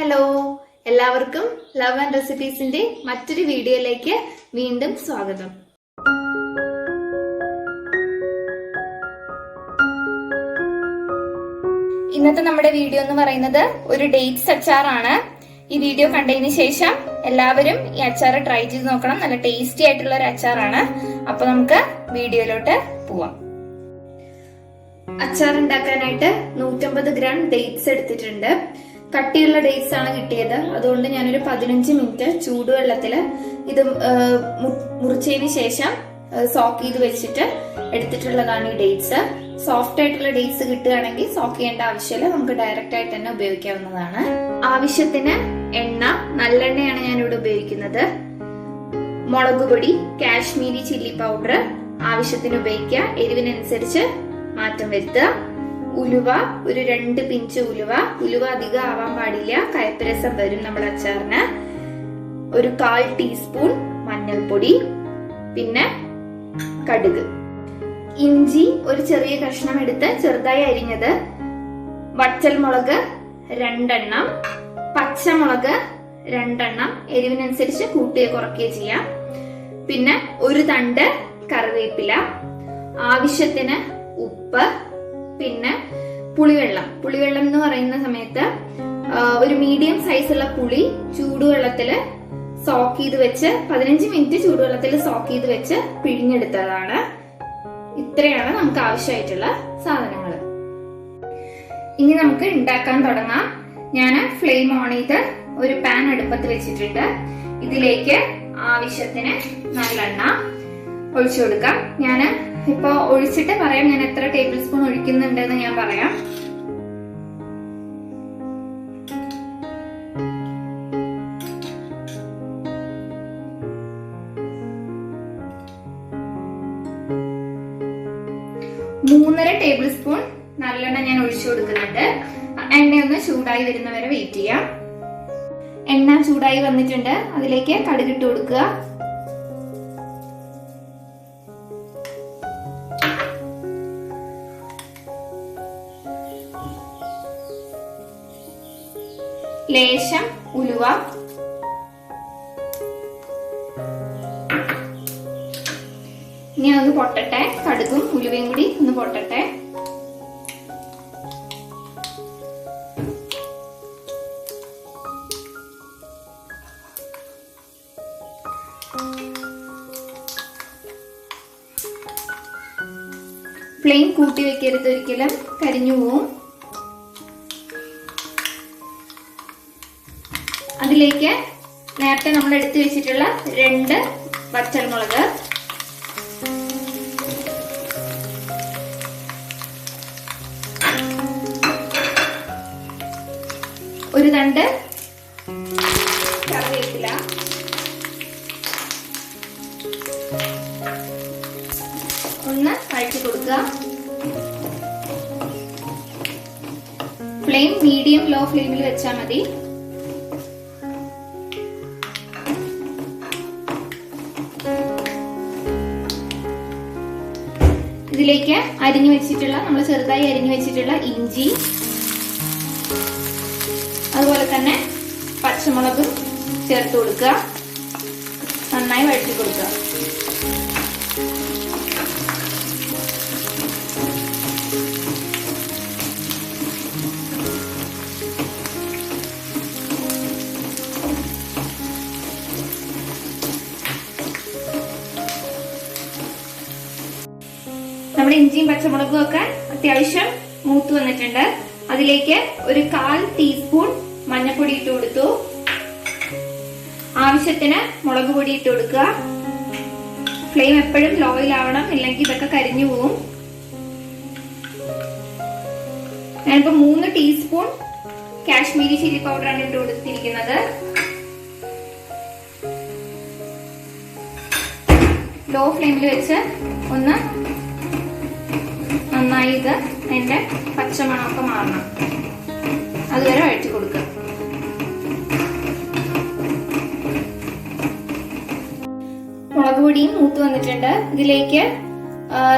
Hello, എല്ലാവർക്കും love and റെസിപ്പീസിന്റെ മറ്റൊരു വീഡിയോയിലേക്ക് വീണ്ടും സ്വാഗതം. ഇന്നത്തെ നമ്മുടെ വീഡിയോ എന്ന് പറയുന്നത് ഒരു ഡേറ്റ്സ് അച്ചാറാണ്. ഈ വീഡിയോ കണ്ടതിന് ശേഷം എല്ലാവരും ഈ അച്ചാർ ട്രൈ ചെയ്ത് നോക്കണം. നല്ല ടേസ്റ്റി ആയിട്ടുള്ള ഒരു അച്ചാറാണ്. അപ്പൊ നമുക്ക് വീഡിയോയിലോട്ട് പോവാം. അച്ചാർ ഉണ്ടാക്കാനായിട്ട് 150 ഗ്രാം ഡേറ്റ്സ് എടുത്തിട്ടുണ്ട്. കട്ടിയുള്ള ഡേറ്റ്സ് ആണ് കിട്ടിയത്. അതുകൊണ്ട് ഞാനൊരു 15 മിനിറ്റ് ചൂടുവെള്ളത്തില് ഇത് മുറിച്ചതിന് ശേഷം സോക്ക് ചെയ്ത് വെച്ചിട്ട് എടുത്തിട്ടുള്ളതാണ് ഈ ഡേറ്റ്സ്. സോഫ്റ്റ് ആയിട്ടുള്ള ഡേറ്റ്സ് കിട്ടുകയാണെങ്കിൽ സോക്ക് ചെയ്യേണ്ട ആവശ്യമില്ല, നമുക്ക് ഡയറക്റ്റ് ആയിട്ട് തന്നെ ഉപയോഗിക്കാവുന്നതാണ്. ആവശ്യത്തിന് എണ്ണ, നല്ലെണ്ണയാണ് ഞാൻ ഇവിടെ ഉപയോഗിക്കുന്നത്. മുളക് പൊടി, കാശ്മീരി ചില്ലി പൗഡർ ആവശ്യത്തിന് ഉപയോഗിക്കുക. എരിവിനനുസരിച്ച് മാറ്റം വരുത്തുക. ഉലുവ, ഒരു 2 പിഞ്ച് ഉലുവ. ഉലുവ അധികം ആവാൻ പാടില്ല, കയ്പരസം വരും നമ്മുടെ അച്ചാറിന്. ഒരു 1/4 ടീസ്പൂൺ മഞ്ഞൾപ്പൊടി, പിന്നെ കടുക്. ഇഞ്ചി ഒരു ചെറിയ കഷ്ണം എടുത്ത് ചെറുതായി അരിഞ്ഞത്. വറ്റൽ മുളക് 2 എണ്ണം, പച്ചമുളക് 2 എണ്ണം. എരിവിനനുസരിച്ച് കൂട്ടുകയോ കുറയ്ക്കുകയോ ചെയ്യാം. പിന്നെ ഒരു തണ്ട് കറിവേപ്പില, ആവശ്യത്തിന് ഉപ്പ്, പിന്നെ പുളിവെള്ളം. പുളിവെള്ളം എന്ന് പറയുന്ന സമയത്ത് ഒരു മീഡിയം സൈസുള്ള പുളി ചൂടുവെള്ളത്തില് സോക്ക് ചെയ്ത് വെച്ച് 15 മിനിറ്റ് ചൂടുവെള്ളത്തിൽ സോക്ക് ചെയ്ത് വെച്ച് പിഴിഞ്ഞെടുത്തതാണ്. ഇത്രയാണ് നമുക്ക് ആവശ്യമായിട്ടുള്ള സാധനങ്ങൾ. ഇനി നമുക്ക് ഉണ്ടാക്കാൻ തുടങ്ങാം. ഞാൻ ഫ്ലെയിം ഓൺ ചെയ്ത് ഒരു പാൻ അടുപ്പത്ത് വെച്ചിട്ടുണ്ട്. ഇതിലേക്ക് ആവശ്യത്തിന് നല്ലെണ്ണ ഒഴിച്ചു കൊടുക്കാം. ഞാൻ ഇപ്പൊ ഒഴിച്ചിട്ട് പറയാം ഞാൻ എത്ര ടേബിൾ സ്പൂൺ ഒഴിക്കുന്നുണ്ടെന്ന് ഞാൻ പറയാം. മൂന്നര ടേബിൾ സ്പൂൺ നല്ലെണ്ണ ഞാൻ ഒഴിച്ചു കൊടുക്കുന്നുണ്ട്. എണ്ണയൊന്ന് ചൂടായി വരുന്നവരെ വെയിറ്റ് ചെയ്യാം. എണ്ണ ചൂടായി വന്നിട്ടുണ്ട്. അതിലേക്ക് കടുകിട്ട് കൊടുക്കുക. ലേശം ഉലുവ, ഇനി ഒന്ന് പൊട്ടട്ടെ. കടുകും ഉലുവയും കൂടി ഒന്ന് പൊട്ടട്ടെ. ഫ്ലെയിം കൂട്ടി വെക്കരുത്, ഒരിക്കലും കരിഞ്ഞു പോവും. അതിലേക്ക് നേരത്തെ നമ്മൾ എടുത്തു വെച്ചിട്ടുള്ള 2 വറ്റൽമുളക്, ഒരു തണ്ട് കറിവേപ്പില, ഒന്ന് വഴറ്റി കൊടുക്കുക. ഫ്ലെയിം മീഡിയം ലോ ഫ്ലെയിമിൽ വെച്ചാൽ മതി. ഇതിലേക്ക് അരിഞ്ഞു വെച്ചിട്ടുള്ള, നമ്മൾ ചെറുതായി അരിഞ്ഞു വെച്ചിട്ടുള്ള ഇഞ്ചി, അതുപോലെ തന്നെ പച്ചമുളകും ചേർത്ത് കൊടുക്കുക. നന്നായി വഴറ്റി കൊടുക്കുക. നമ്മുടെ ഇഞ്ചിയും പച്ചമുളകും ഒക്കെ അത്യാവശ്യം മൂത്ത് വന്നിട്ടുണ്ട്. അതിലേക്ക് ഒരു 1/4 ടീസ്പൂൺ മഞ്ഞൾപ്പൊടി ഇട്ട് കൊടുത്തു. ആവശ്യത്തിന് മുളക് പൊടി ഇട്ട് കൊടുക്കുക. ഫ്ലെയിം എപ്പോഴും ലോയിലാവണം, ഇല്ലെങ്കിൽ ഇതൊക്കെ കരിഞ്ഞു പോവും. ഞാനിപ്പോ 3 ടീസ്പൂൺ കാശ്മീരി ചില്ലി പൗഡറാണ് ഇട്ട് കൊടുത്തിരിക്കുന്നത്. ലോ ഫ്ലെയിമിൽ വെച്ച് ഒന്ന് നന്നായി ഇത് അതിന്റെ പച്ചമണമൊക്കെ മാറണം, അതുവരെ വഴറ്റി കൊടുക്കുക. മുളക് പൊടിയും മൂത്ത് വന്നിട്ടുണ്ട്. ഇതിലേക്ക്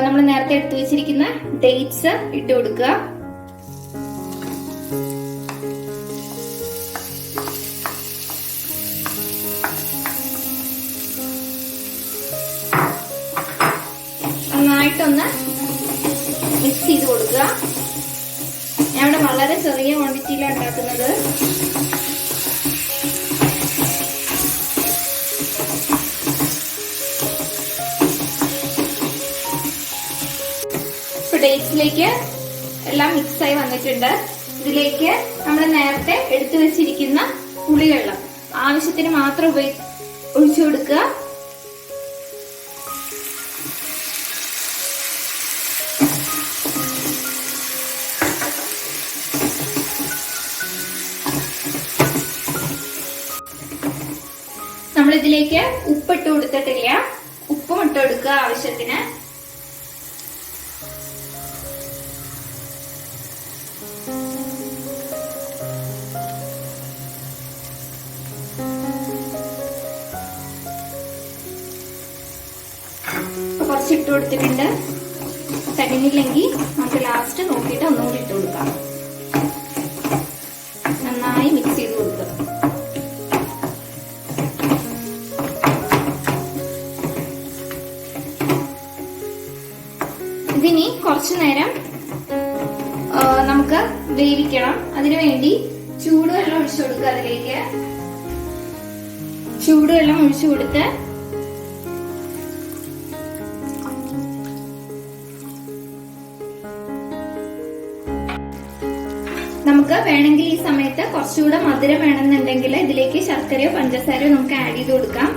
നമ്മൾ നേരത്തെ എടുത്തു വെച്ചിരിക്കുന്ന ഡേറ്റ്സ് ഇട്ട് കൊടുക്കുക. നന്നായിട്ടൊന്ന് മിക്സ് ചെയ്ത് കൊടുക്കുക. ഞാൻ ഇവിടെ വളരെ ചെറിയ ക്വാണ്ടിറ്റിയിലാണ് ഉണ്ടാക്കുന്നത്. ഡേറ്റ്സിലേക്ക് എല്ലാം മിക്സ് ആയി വന്നിട്ടുണ്ട്. ഇതിലേക്ക് നമ്മൾ നേരത്തെ എടുത്തു വെച്ചിരിക്കുന്ന പുളിവെള്ളം ആവശ്യത്തിന് മാത്രം ഒഴിച്ചു കൊടുക്കുക. നമ്മളിതിലേക്ക് ഉപ്പിട്ട് കൊടുത്തിട്ടില്ല. ഉപ്പും ഇട്ട് കൊടുക്കുക ആവശ്യത്തിന്. കുറച്ച് ഇട്ട് കൊടുത്തിട്ടുണ്ട്. തികഞ്ഞില്ലെങ്കിൽ നമുക്ക് ലാസ്റ്റ് നോക്കിയിട്ട് ഒന്നുകൂടി ഇട്ട് കൊടുക്കാം. നന്നായി മിക്സ് ചെയ്ത് കൊടുക്കുക. ഇതിനി കുറച്ചു നേരം നമുക്ക് വേവിക്കണം. അതിനുവേണ്ടി ചൂടുവെള്ളം ഒഴിച്ചു കൊടുക്കുക. അതിലേക്ക് ചൂടുവെള്ളം ഒഴിച്ചു കൊടുത്ത് നമുക്ക് വേണമെങ്കിൽ ഈ സമയത്ത് കുറച്ചുകൂടെ മധുരം വേണമെന്നുണ്ടെങ്കിൽ ഇതിലേക്ക് ശർക്കരയോ പഞ്ചസാരയോ നമുക്ക് ആഡ് ചെയ്ത് കൊടുക്കാം.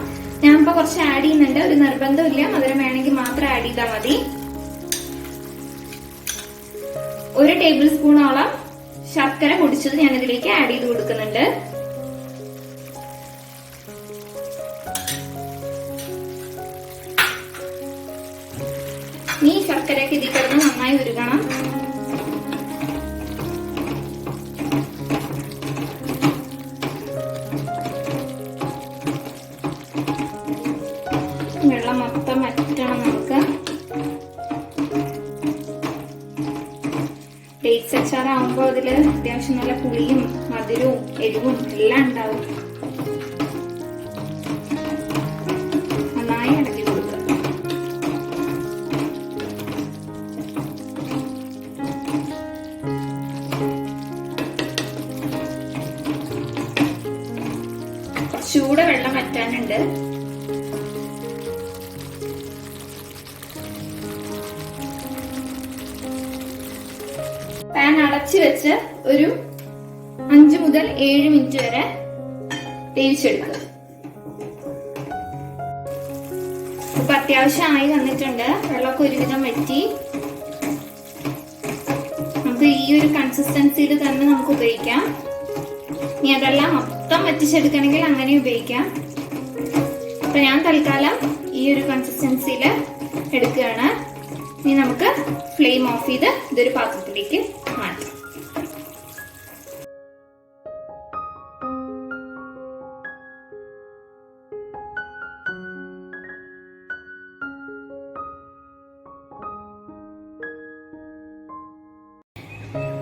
ഞാൻ ഇപ്പൊ കുറച്ച് ആഡ് ചെയ്യുന്നുണ്ട്. ഒരു നിർബന്ധമില്ല. മധുരം വേണമെങ്കിൽ മാത്രം ആഡ് ചെയ്താൽ മതി. 1 ടേബിൾ സ്പൂണോളം ശർക്കര പൊടിച്ചത് ഞാൻ ഇതിലേക്ക് ആഡ് ചെയ്ത് കൊടുക്കുന്നുണ്ട്. ഈ ശർക്കരയൊക്കെ ഇതിൽ കിടന്ന് നന്നായി ഉരുകണം. വെള്ളം മൊത്തം വറ്റണം. നമുക്ക് ഡേറ്റ്സ് അച്ചാറാവുമ്പോൾ അതില് അത്യാവശ്യം നല്ല പുളിയും മധുരവും എരിവും എല്ലാം ഉണ്ടാവും. നന്നായി ഇളക്കി കൊടുക്കുക. കുറച്ചുകൂടെ വെള്ളം വറ്റാനുണ്ട്. പാൻ അടച്ചു വെച്ച് ഒരു 5 മുതൽ 7 മിനിറ്റ് വരെ വേവിച്ചെടുക്കുക. ഇപ്പൊ അത്യാവശ്യം ആയി വന്നിട്ടുണ്ട്. വെള്ളമൊക്കെ ഒരുവിധം വറ്റി. നമുക്ക് ഈ ഒരു കൺസിസ്റ്റൻസിയിൽ തന്നെ നമുക്ക് ഉപയോഗിക്കാം. ഇനി അതെല്ലാം മൊത്തം വറ്റിച്ചെടുക്കണമെങ്കിൽ അങ്ങനെ ഉപയോഗിക്കാം. അപ്പൊ ഞാൻ തൽക്കാലം ഈ ഒരു കൺസിസ്റ്റൻസിയിൽ എടുക്കുകയാണ്. ഇനി നമുക്ക് ഫ്ലെയിം ഓഫ് ചെയ്ത് ഇതൊരു പാത്രത്തിലേക്ക് മാറ്റാം.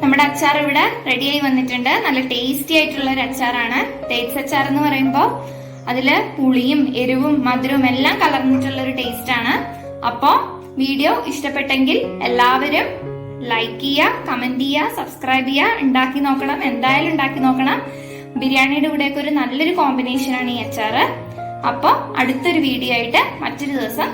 നമ്മുടെ അച്ചാർ ഇവിടെ റെഡിയായി വന്നിട്ടുണ്ട്. നല്ല ടേസ്റ്റി ആയിട്ടുള്ള ഒരു അച്ചാറാണ്. ഡേറ്റ്സ് അച്ചാർ എന്ന് പറയുമ്പോൾ അതില് പുളിയും എരിവും മധുരവും എല്ലാം കലർന്നിട്ടുള്ള ഒരു ടേസ്റ്റ് ആണ്. അപ്പോ വീഡിയോ ഇഷ്ടപ്പെട്ടെങ്കിൽ എല്ലാവരും ലൈക്ക് ചെയ്യുക, കമന്റ് ചെയ്യുക, സബ്സ്ക്രൈബ് ചെയ്യുക. ഉണ്ടാക്കി നോക്കണം. എന്തായാലും ഉണ്ടാക്കി നോക്കണം. ബിരിയാണിയുടെ കൂടെയൊക്കെ ഒരു നല്ലൊരു കോമ്പിനേഷൻ ആണ് ഈ അച്ചാറ്. അപ്പൊ അടുത്തൊരു വീഡിയോ ആയിട്ട് മറ്റൊരു ദിവസം